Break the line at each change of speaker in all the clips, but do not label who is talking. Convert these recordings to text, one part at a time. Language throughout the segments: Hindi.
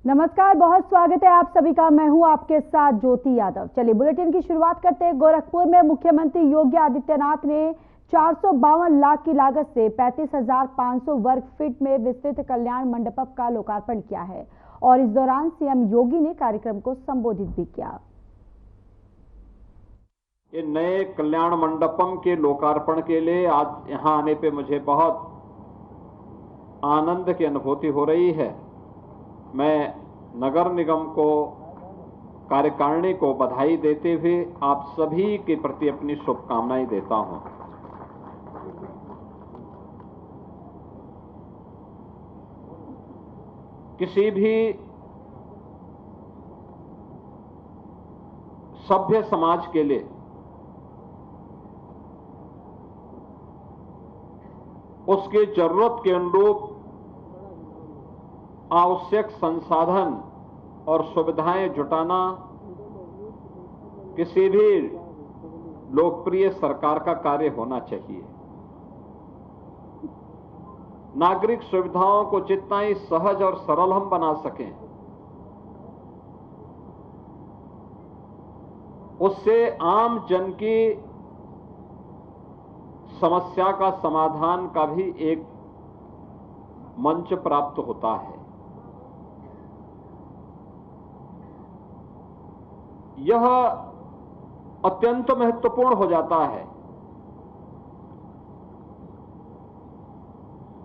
नमस्कार, बहुत स्वागत है आप सभी का। मैं हूं आपके साथ ज्योति यादव। चलिए बुलेटिन की शुरुआत करते हैं। गोरखपुर में मुख्यमंत्री योगी आदित्यनाथ ने 452 लाख की लागत से 35,500 वर्ग फीट में विस्तृत कल्याण मंडपम का लोकार्पण किया है और इस दौरान सीएम योगी ने कार्यक्रम को संबोधित भी किया।
ये नए कल्याण मंडपम के लोकार्पण के लिए आज यहां आने पे मुझे बहुत आनंद की अनुभूति हो रही है। मैं नगर निगम को, कार्यकारिणी को बधाई देते हुए आप सभी के प्रति अपनी शुभकामनाएं देता हूं। किसी भी सभ्य समाज के लिए उसकी जरूरत के अनुरूप आवश्यक संसाधन और सुविधाएं जुटाना किसी भी लोकप्रिय सरकार का कार्य होना चाहिए। नागरिक सुविधाओं को जितना ही सहज और सरल हम बना सकें, उससे आम जन की समस्या का समाधान का भी एक मंच प्राप्त होता है। यह अत्यंत महत्वपूर्ण हो जाता है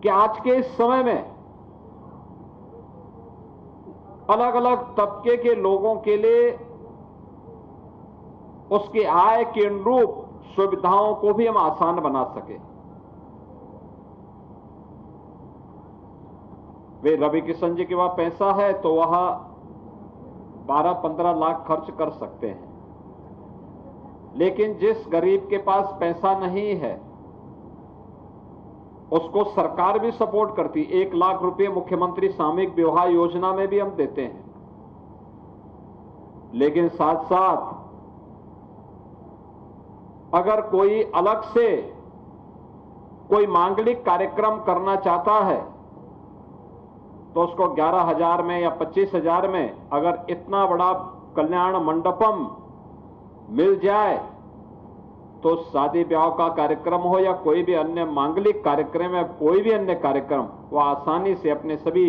कि आज के इस समय में अलग अलग तबके के लोगों के लिए उसकी आय के अनुरूप सुविधाओं को भी हम आसान बना सके। वे रवि किशन जी के पास पैसा है तो वह 12-15 लाख खर्च कर सकते हैं, लेकिन जिस गरीब के पास पैसा नहीं है उसको सरकार भी सपोर्ट करती। 1 लाख रुपए मुख्यमंत्री सामूहिक विवाह योजना में भी हम देते हैं, लेकिन साथ साथ अगर कोई अलग से कोई मांगलिक कार्यक्रम करना चाहता है तो उसको 11,000 में या 25,000 में अगर इतना बड़ा कल्याण मंडपम मिल जाए तो शादी ब्याह का कार्यक्रम हो या कोई भी अन्य मांगलिक कार्यक्रम या कोई भी अन्य कार्यक्रम, वह आसानी से अपने सभी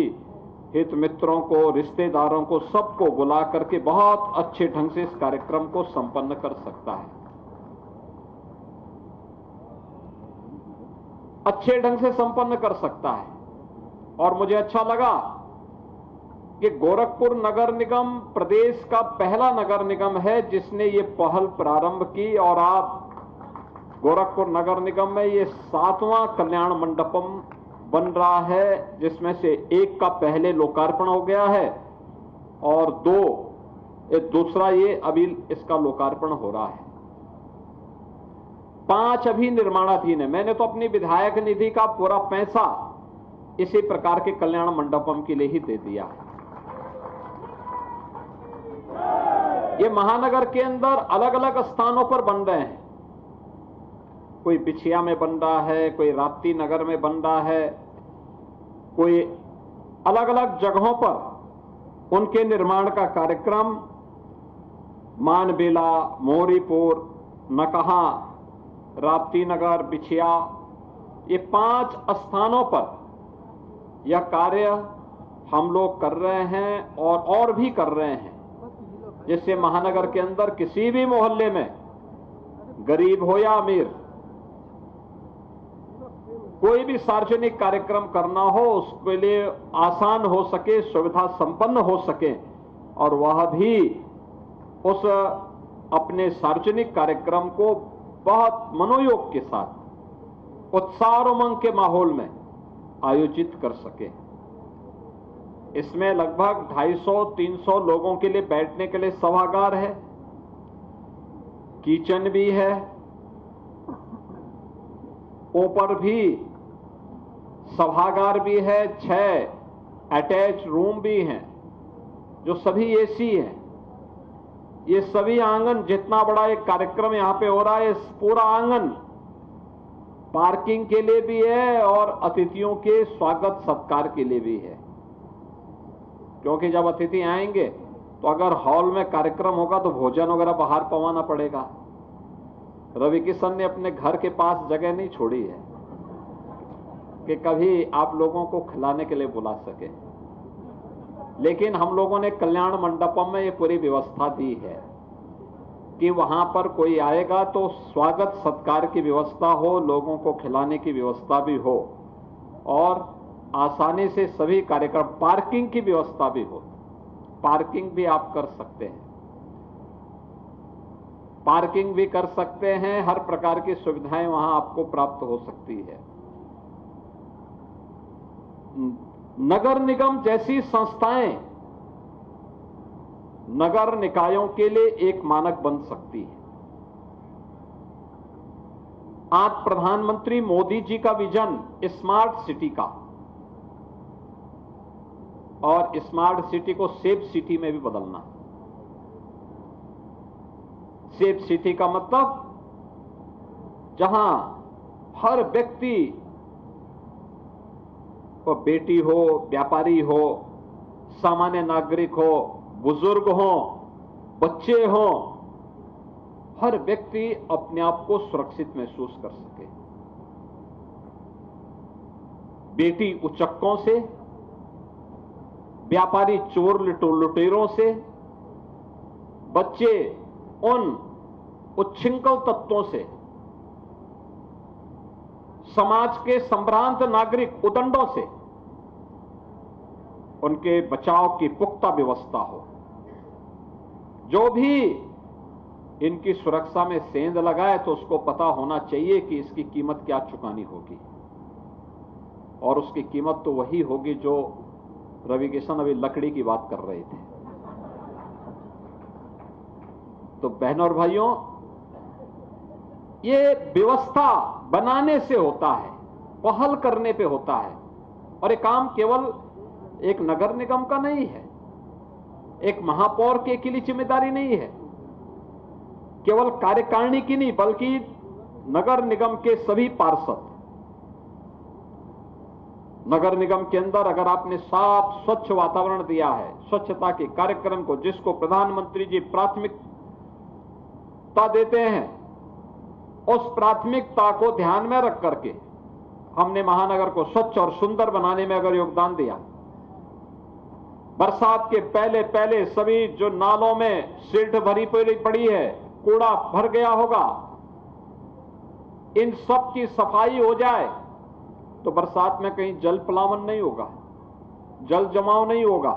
हित मित्रों को, रिश्तेदारों को, सबको बुला करके बहुत अच्छे ढंग से इस कार्यक्रम को संपन्न कर सकता है। अच्छे ढंग से संपन्न कर सकता है। और मुझे अच्छा लगा कि गोरखपुर नगर निगम प्रदेश का पहला नगर निगम है जिसने ये पहल प्रारंभ की और आप गोरखपुर नगर निगम में ये 7वां कल्याण मंडपम बन रहा है, जिसमें से 1 का पहले लोकार्पण हो गया है और दूसरा ये अभी इसका लोकार्पण हो रहा है। 5 अभी निर्माणाधीन है। मैंने तो अपनी विधायक निधि का पूरा पैसा इसी प्रकार के कल्याण मंडपम के लिए ही दे दिया है। ये महानगर के अंदर अलग अलग स्थानों पर बन रहे हैं। कोई बिछिया में बन रहा है, कोई राप्ती नगर में बन रहा है, कोई अलग अलग जगहों पर उनके निर्माण का कार्यक्रम मानबेला, मोरीपुर, नकहा, राप्ती नगर, बिछिया, ये 5 स्थानों पर यह कार्य हम लोग कर रहे हैं और भी कर रहे हैं, जिससे महानगर के अंदर किसी भी मोहल्ले में गरीब हो या अमीर कोई भी सार्वजनिक कार्यक्रम करना हो उसके लिए आसान हो सके, सुविधा संपन्न हो सके और वह भी उस अपने सार्वजनिक कार्यक्रम को बहुत मनोयोग के साथ, उत्साह और उमंग के माहौल में आयोजित कर सके। इसमें लगभग 250-300 लोगों के लिए बैठने के लिए सभागार है, किचन भी है, ऊपर भी सभागार भी है, 6 अटैच रूम भी हैं जो सभी एसी हैं। ये सभी आंगन, जितना बड़ा एक कार्यक्रम यहां पे हो रहा है, इस पूरा आंगन पार्किंग के लिए भी है और अतिथियों के स्वागत सत्कार के लिए भी है, क्योंकि जब अतिथि आएंगे तो अगर हॉल में कार्यक्रम होगा तो भोजन वगैरह बाहर पवाना पड़ेगा। रवि किशन ने अपने घर के पास जगह नहीं छोड़ी है कि कभी आप लोगों को खिलाने के लिए बुला सके, लेकिन हम लोगों ने कल्याण मंडपम में ये पूरी व्यवस्था दी है कि वहां पर कोई आएगा तो स्वागत सत्कार की व्यवस्था हो, लोगों को खिलाने की व्यवस्था भी हो और आसानी से सभी कार्यक्रम, पार्किंग की व्यवस्था भी हो। पार्किंग भी आप कर सकते हैं, पार्किंग भी कर सकते हैं, हर प्रकार की सुविधाएं वहां आपको प्राप्त हो सकती है। नगर निगम जैसी संस्थाएं नगर निकायों के लिए एक मानक बन सकती है। आज प्रधानमंत्री मोदी जी का विजन स्मार्ट सिटी का, और स्मार्ट सिटी को सेफ सिटी में भी बदलना। सेफ सिटी का मतलब जहां हर व्यक्ति, वो बेटी हो, व्यापारी हो, सामान्य नागरिक हो, बुजुर्ग हो, बच्चे हो, हर व्यक्ति अपने आप को सुरक्षित महसूस कर सके। बेटी उचक्कों से, व्यापारी चोर लुटेरों से, बच्चे उन उच्छृंखल तत्वों से, समाज के संभ्रांत नागरिक उदंडों से, उनके बचाव की पुख्ता व्यवस्था हो। जो भी इनकी सुरक्षा में सेंध लगाए तो उसको पता होना चाहिए कि इसकी कीमत क्या चुकानी होगी, और उसकी कीमत तो वही होगी जो रवि किशन अभी लकड़ी की बात कर रहे थे। तो बहनों और भाइयों, ये व्यवस्था बनाने से होता है, पहल करने पे होता है, और ये काम केवल एक नगर निगम का नहीं है, एक महापौर के अकेली जिम्मेदारी नहीं है, केवल कार्यकारिणी की नहीं, बल्कि नगर निगम के सभी पार्षद। नगर निगम के अंदर अगर आपने साफ स्वच्छ वातावरण दिया है, स्वच्छता के कार्यक्रम को जिसको प्रधानमंत्री जी प्राथमिकता देते हैं, उस प्राथमिकता को ध्यान में रख करके हमने महानगर को स्वच्छ और सुंदर बनाने में अगर योगदान दिया, बरसात के पहले पहले सभी जो नालों में सिल्ट भरी पड़ी है, कूड़ा भर गया होगा, इन सब की सफाई हो जाए तो बरसात में कहीं जल प्लावन नहीं होगा, जल जमाव नहीं होगा,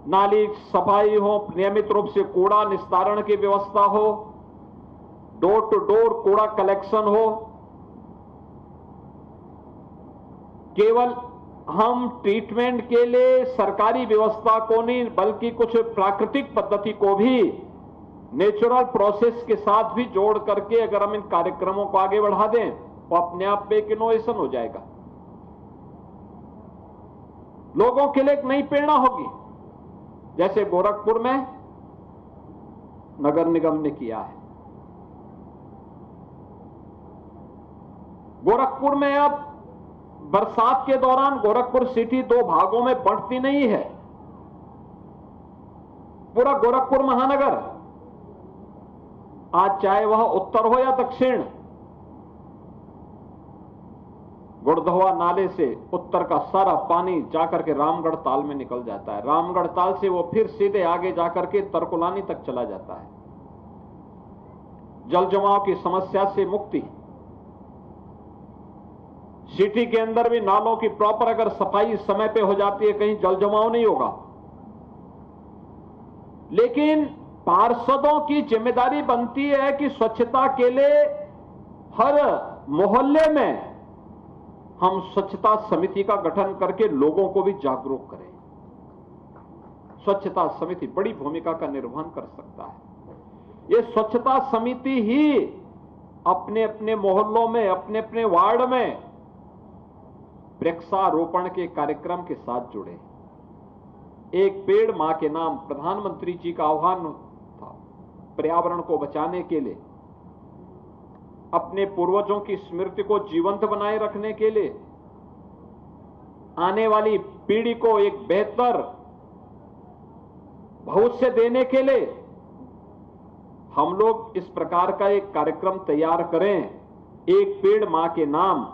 नाली सफाई हो, नियमित रूप से कूड़ा निस्तारण की व्यवस्था हो, डोर टू डोर कूड़ा कलेक्शन हो। केवल हम ट्रीटमेंट के लिए सरकारी व्यवस्था को नहीं, बल्कि कुछ प्राकृतिक पद्धति को भी नेचुरल प्रोसेस के साथ भी जोड़ करके अगर हम इन कार्यक्रमों को आगे बढ़ा दें तो अपने आप में एक इनोवेशन हो जाएगा, लोगों के लिए एक नई प्रेरणा होगी। जैसे गोरखपुर में नगर निगम ने किया है। गोरखपुर में अब बरसात के दौरान गोरखपुर सिटी दो भागों में बंटती नहीं है, पूरा गोरखपुर महानगर, आज चाहे वह उत्तर हो या दक्षिण, गुड़धवा नाले से उत्तर का सारा पानी जाकर के रामगढ़ ताल में निकल जाता है, रामगढ़ ताल से वो फिर सीधे आगे जाकर के तरकुलानी तक चला जाता है। जल जमाव की समस्या से मुक्ति, सिटी के अंदर भी नालों की प्रॉपर अगर सफाई समय पे हो जाती है, कहीं जल जमाव नहीं होगा। लेकिन पार्षदों की जिम्मेदारी बनती है कि स्वच्छता के लिए हर मोहल्ले में हम स्वच्छता समिति का गठन करके लोगों को भी जागरूक करें। स्वच्छता समिति बड़ी भूमिका का निर्वहन कर सकता है। ये स्वच्छता समिति ही अपने अपने मोहल्लों में, अपने अपने वार्ड में वृक्षारोपण के कार्यक्रम के साथ जुड़े। एक पेड़ मां के नाम प्रधानमंत्री जी का आह्वान था, पर्यावरण को बचाने के लिए, अपने पूर्वजों की स्मृति को जीवंत बनाए रखने के लिए आने वाली पीढ़ी को एक बेहतर भविष्य देने के लिए हम लोग इस प्रकार का एक कार्यक्रम तैयार करें, एक पेड़ मां के नाम।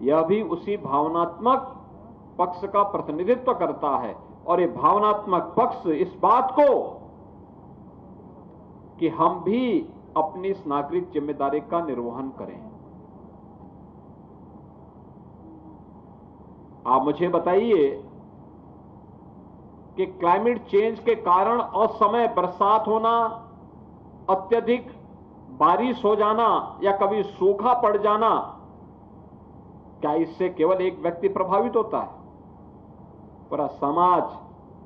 यह भी उसी भावनात्मक पक्ष का प्रतिनिधित्व करता है और ये भावनात्मक पक्ष इस बात को कि हम भी अपनी इस नागरिक जिम्मेदारी का निर्वहन करें। आप मुझे बताइए कि क्लाइमेट चेंज के कारण असमय बरसात होना, अत्यधिक बारिश हो जाना या कभी सूखा पड़ जाना, क्या इससे केवल एक व्यक्ति प्रभावित होता है? पूरा समाज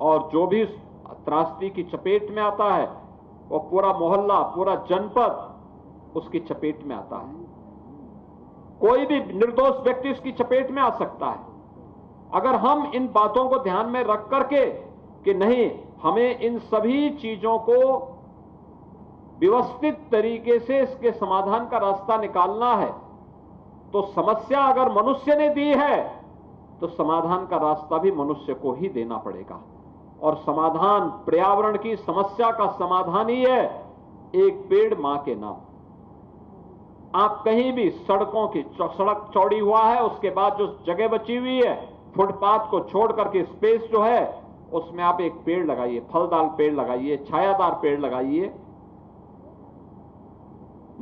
और जो भी त्रासदी की चपेट में आता है वो पूरा मोहल्ला, पूरा जनपद उसकी चपेट में आता है। कोई भी निर्दोष व्यक्ति उसकी चपेट में आ सकता है। अगर हम इन बातों को ध्यान में रख करके कि नहीं, हमें इन सभी चीजों को व्यवस्थित तरीके से इसके समाधान का रास्ता निकालना है, तो समस्या अगर मनुष्य ने दी है तो समाधान का रास्ता भी मनुष्य को ही देना पड़ेगा। और समाधान पर्यावरण की समस्या का समाधान ही है एक पेड़ मां के नाम। आप कहीं भी सड़कों की सड़क चौड़ी हुआ है, उसके बाद जो जगह बची हुई है फुटपाथ को छोड़ करके स्पेस जो है उसमें आप एक पेड़ लगाइए, फलदार पेड़ लगाइए, छायादार पेड़ लगाइए।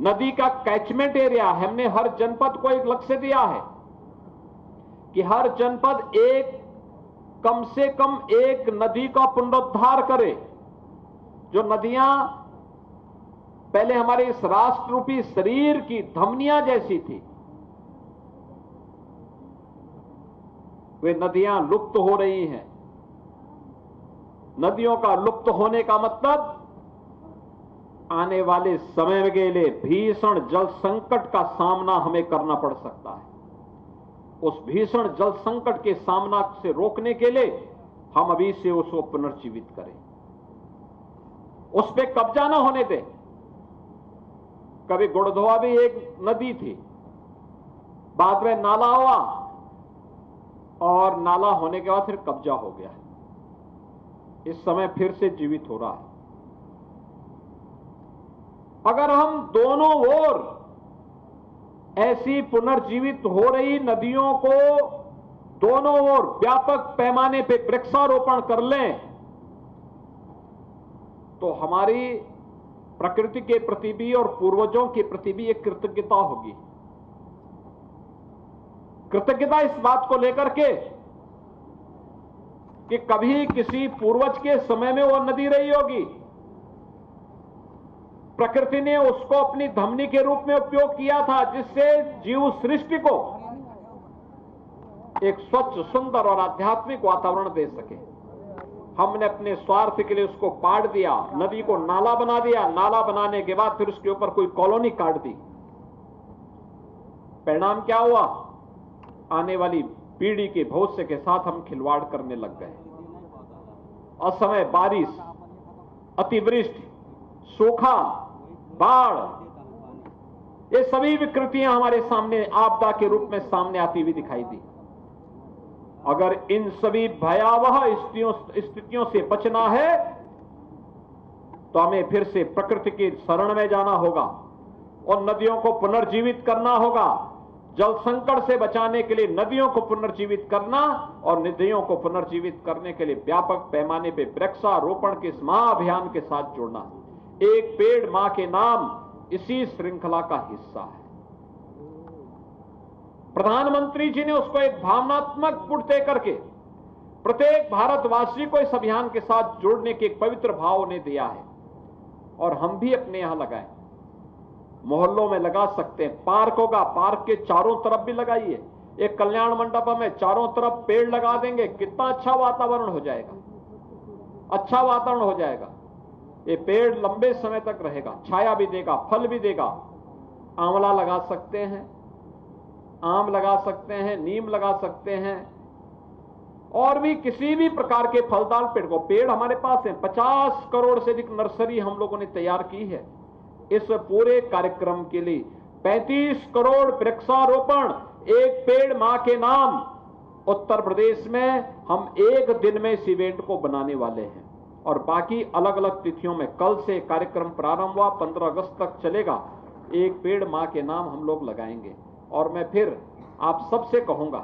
नदी का कैचमेंट एरिया हमने हर जनपद को एक लक्ष्य दिया है कि हर जनपद कम से कम एक नदी का पुनरुद्धार करे। जो नदियां पहले हमारे इस राष्ट्र रूपी शरीर की धमनियां जैसी थी, वे नदियां लुप्त हो रही हैं। नदियों का लुप्त होने का मतलब आने वाले समय के लिए भीषण जल संकट का सामना हमें करना पड़ सकता है। उस भीषण जल संकट के सामना से रोकने के लिए हम अभी से उसको पुनर्जीवित करें, उस पर कब्जा ना होने दें। कभी गुड़धोआ भी एक नदी थी, बाद में नाला हुआ और नाला होने के बाद फिर कब्जा हो गया। इस समय फिर से जीवित हो रहा है। अगर हम दोनों ओर ऐसी पुनर्जीवित हो रही नदियों को दोनों ओर व्यापक पैमाने पे वृक्षारोपण कर लें तो हमारी प्रकृति के प्रति भी और पूर्वजों के प्रति भी एक कृतज्ञता होगी। कृतज्ञता इस बात को लेकर के कि कभी किसी पूर्वज के समय में वो नदी रही होगी, प्रकृति ने उसको अपनी धमनी के रूप में उपयोग किया था, जिससे जीव सृष्टि को एक स्वच्छ, सुंदर और आध्यात्मिक वातावरण दे सके। हमने अपने स्वार्थ के लिए उसको काट दिया, नदी को नाला बना दिया। नाला बनाने के बाद फिर उसके ऊपर कोई कॉलोनी काट दी। परिणाम क्या हुआ? आने वाली पीढ़ी के भविष्य के साथ हम खिलवाड़ करने लग गए। असमय बारिश, अतिवृष्टि, सूखा, बाढ़, ये सभी विकृतियां हमारे सामने आपदा के रूप में सामने आती हुई दिखाई दी। अगर इन सभी भयावह स्थितियों से बचना है तो हमें फिर से प्रकृति की शरण में जाना होगा और नदियों को पुनर्जीवित करना होगा। जल संकट से बचाने के लिए नदियों को पुनर्जीवित करना और नदियों को पुनर्जीवित करने के लिए व्यापक पैमाने पर वृक्षारोपण के इस महाअभियान के साथ जुड़ना। एक पेड़ मां के नाम इसी श्रृंखला का हिस्सा है। प्रधानमंत्री जी ने उसको एक भावनात्मक पुट दे करके प्रत्येक भारतवासी को इस अभियान के साथ जोड़ने के एक पवित्र भाव ने दिया है और हम भी अपने यहां लगाएं। मोहल्लों में लगा सकते हैं, पार्क होगा, पार्क के चारों तरफ भी लगाइए। एक कल्याण मंडप में चारों तरफ पेड़ लगा देंगे, कितना अच्छा वातावरण हो जाएगा, अच्छा वातावरण हो जाएगा। ये पेड़ लंबे समय तक रहेगा, छाया भी देगा, फल भी देगा। आंवला लगा सकते हैं, आम लगा सकते हैं, नीम लगा सकते हैं और भी किसी भी प्रकार के फलदार पेड़ को। पेड़ हमारे पास है, 50 करोड़ से अधिक नर्सरी हम लोगों ने तैयार की है। इस पूरे कार्यक्रम के लिए 35 करोड़ वृक्षारोपण, एक पेड़ मां के नाम, उत्तर प्रदेश में हम एक दिन में इस इवेंट को बनाने वाले हैं और बाकी अलग अलग तिथियों में कल से कार्यक्रम प्रारंभ हुआ, 15 अगस्त तक चलेगा। एक पेड़ मां के नाम हम लोग लगाएंगे और मैं फिर आप सबसे कहूंगा,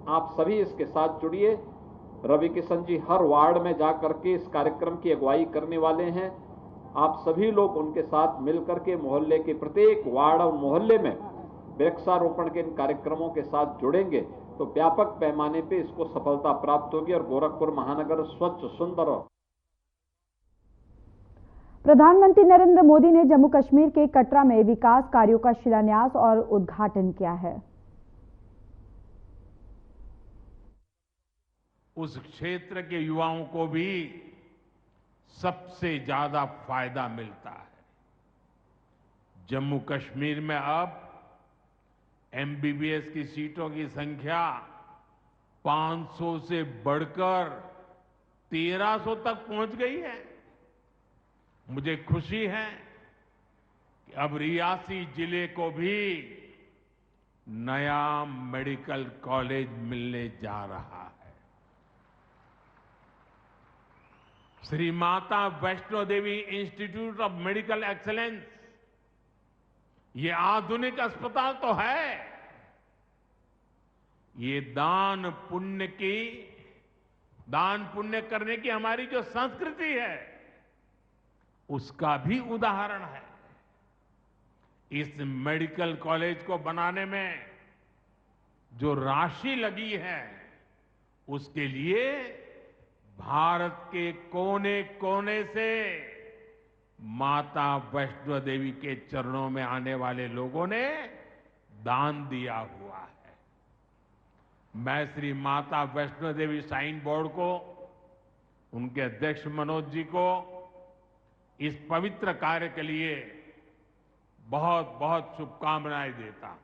आप सभी इसके साथ जुड़िए। रवि किशन जी हर वार्ड में जाकर के इस कार्यक्रम की अगुवाई करने वाले हैं। आप सभी लोग उनके साथ मिलकर के मोहल्ले के प्रत्येक वार्ड और मोहल्ले में वृक्षारोपण के इन कार्यक्रमों के साथ जुड़ेंगे तो व्यापक पैमाने पे इसको सफलता प्राप्त होगी और गोरखपुर महानगर स्वच्छ, सुंदर और
प्रधानमंत्री नरेंद्र मोदी ने जम्मू कश्मीर के कटरा में विकास कार्यों का शिलान्यास और उद्घाटन किया है।
उस क्षेत्र के युवाओं को भी सबसे ज्यादा फायदा मिलता है। जम्मू कश्मीर में अब एमबीबीएस की सीटों की संख्या 500 से बढ़कर 1300 तक पहुंच गई है। मुझे खुशी है कि अब रियासी जिले को भी नया मेडिकल कॉलेज मिलने जा रहा है। Shri Mata Vaishno Devi institute of medical excellence, ये आधुनिक अस्पताल तो है, ये दान पुण्य करने की हमारी जो संस्कृति है उसका भी उदाहरण है। इस मेडिकल कॉलेज को बनाने में जो राशि लगी है उसके लिए भारत के कोने कोने से माता वैष्णो देवी के चरणों में आने वाले लोगों ने दान दिया हुआ है। मैं श्री माता वैष्णो देवी साइन बोर्ड को, उनके अध्यक्ष मनोज जी को इस पवित्र कार्य के लिए बहुत बहुत शुभकामनाएं देता हूं।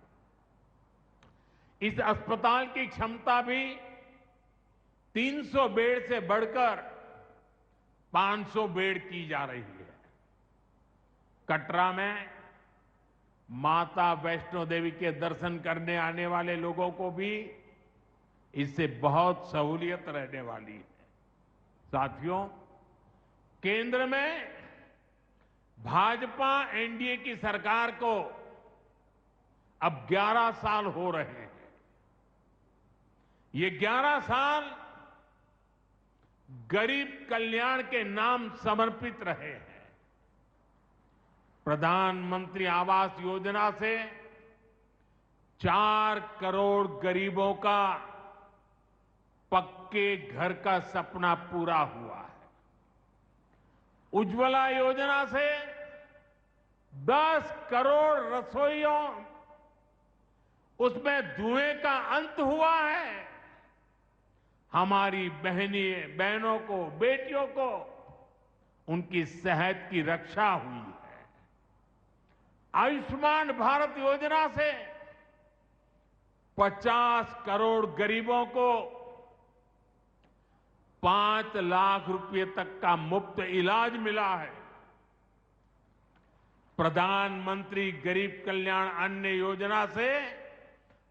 इस अस्पताल की क्षमता भी 300 बेड से बढ़कर 500 बेड की जा रही है। कटरा में माता वैष्णो देवी के दर्शन करने आने वाले लोगों को भी इससे बहुत सहूलियत रहने वाली है। साथियों, केंद्र में भाजपा एनडीए की सरकार को अब 11 साल हो रहे हैं। ये 11 साल गरीब कल्याण के नाम समर्पित रहे हैं। प्रधानमंत्री आवास योजना से 4 करोड़ गरीबों का पक्के घर का सपना पूरा हुआ है। उज्ज्वला योजना से 10 करोड़ रसोइयों, उसमें धुएं का अंत हुआ है। हमारी बहनों को, बेटियों को उनकी सेहत की रक्षा हुई है। आयुष्मान भारत योजना से 50 करोड़ गरीबों को 5 लाख रुपए तक का मुफ्त इलाज मिला है। प्रधानमंत्री गरीब कल्याण अन्न योजना से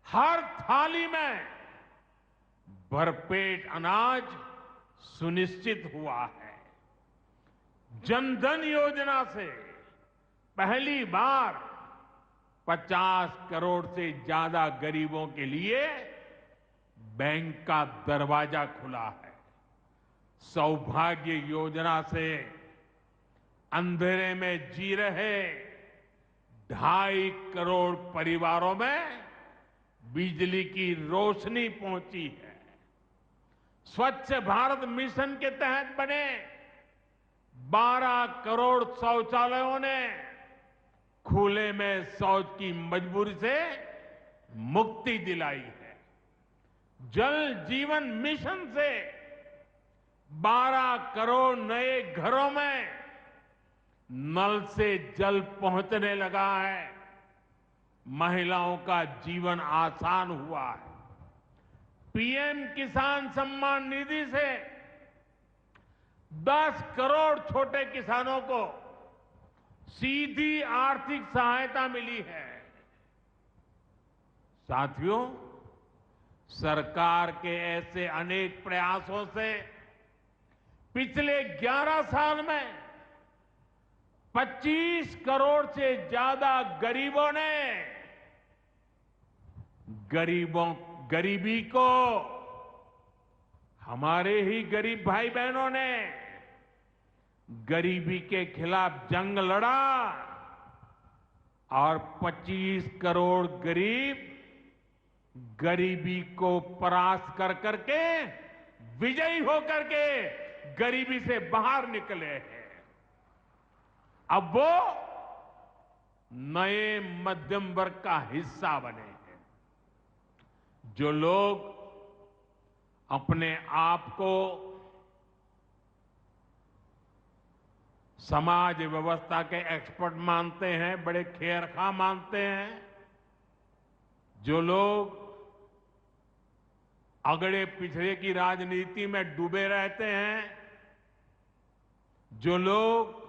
हर थाली में भरपेट अनाज सुनिश्चित हुआ है। जनधन योजना से पहली बार 50 करोड़ से ज्यादा गरीबों के लिए बैंक का दरवाजा खुला है। सौभाग्य योजना से अंधेरे में जी रहे 2.5 करोड़ परिवारों में बिजली की रोशनी पहुंची है। स्वच्छ भारत मिशन के तहत बने 12 करोड़ शौचालयों ने खुले में शौच की मजबूरी से मुक्ति दिलाई है। जल जीवन मिशन से 12 करोड़ नए घरों में नल से जल पहुंचने लगा है। महिलाओं का जीवन आसान हुआ है। पीएम किसान सम्मान निधि से 10 करोड़ छोटे किसानों को सीधी आर्थिक सहायता मिली है। साथियों, सरकार के ऐसे अनेक प्रयासों से पिछले 11 साल में 25 करोड़ से ज्यादा गरीबों ने गरीबी को, हमारे ही गरीब भाई बहनों ने गरीबी के खिलाफ जंग लड़ा और 25 करोड़ गरीब गरीबी को परास्त कर करके, विजयी होकर के गरीबी से बाहर निकले हैं। अब वो नए मध्यम वर्ग का हिस्सा बने हैं। जो लोग अपने आप को समाज व्यवस्था के एक्सपर्ट मानते हैं, बड़े खेरखा मानते हैं, जो लोग अगड़े पिछड़े की राजनीति में डूबे रहते हैं, जो लोग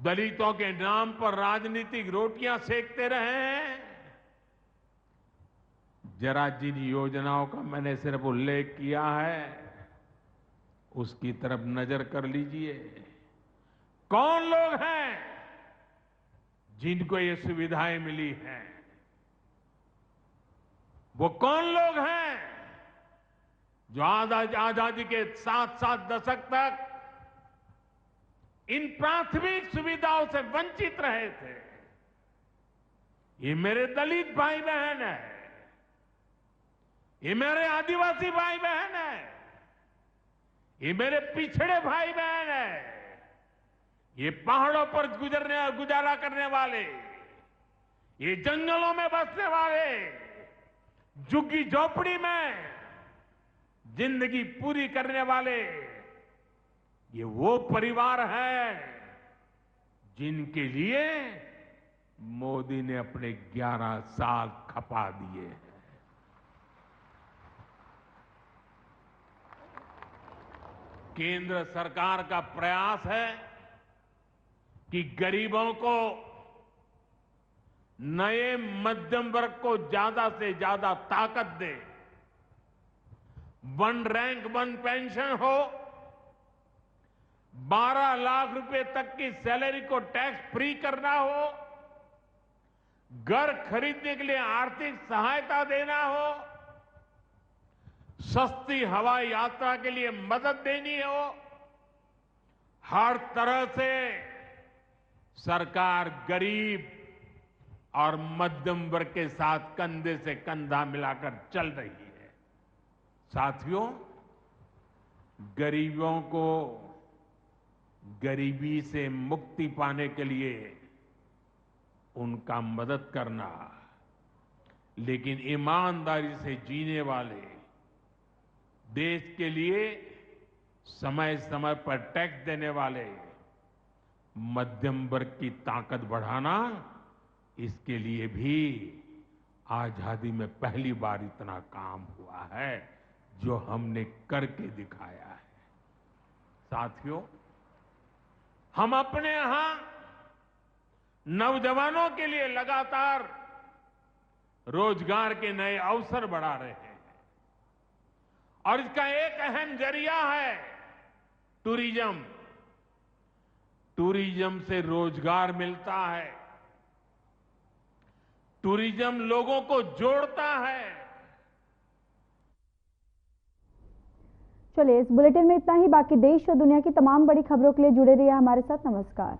दलितों के नाम पर राजनीतिक रोटियां सेकते रहे हैं, जरा जिन योजनाओं का मैंने सिर्फ उल्लेख किया है उसकी तरफ नजर कर लीजिए। कौन लोग हैं जिनको ये सुविधाएं मिली हैं? वो कौन लोग हैं जो आजादी के 7 दशक तक इन प्राथमिक सुविधाओं से वंचित रहे थे? ये मेरे दलित भाई बहन है, ये मेरे आदिवासी भाई बहन है, ये मेरे पिछड़े भाई बहन है, ये पहाड़ों पर गुजारा करने वाले, ये जंगलों में बसने वाले, झुग्गी झोपड़ी में जिंदगी पूरी करने वाले, ये वो परिवार है जिनके लिए मोदी ने अपने 11 साल खपा दिए हैं। केंद्र सरकार का प्रयास है कि गरीबों को, नए मध्यम वर्ग को ज्यादा से ज्यादा ताकत दे। 1 रैंक 1 पेंशन हो, 12 लाख रुपए तक की सैलरी को टैक्स फ्री करना हो, घर खरीदने के लिए आर्थिक सहायता देना हो, सस्ती हवाई यात्रा के लिए मदद देनी हो, हर तरह से सरकार गरीब और मध्यम वर्ग के साथ कंधे से कंधा मिलाकर चल रही है। साथियों, गरीबों को गरीबी से मुक्ति पाने के लिए उनका मदद करना, लेकिन ईमानदारी से जीने वाले, देश के लिए समय समय पर टैक्स देने वाले मध्यम वर्ग की ताकत बढ़ाना, इसके लिए भी आजादी में पहली बार इतना काम हुआ है जो हमने करके दिखाया है। साथियों, हम अपने यहां नौजवानों के लिए लगातार रोजगार के नए अवसर बढ़ा रहे हैं और इसका एक अहम जरिया है टूरिज्म। टूरिज्म से रोजगार मिलता है, टूरिज्म लोगों को जोड़ता है।
चलिए, इस बुलेटिन में इतना ही। बाकी देश और दुनिया की तमाम बड़ी खबरों के लिए जुड़े रहिए हमारे साथ। नमस्कार।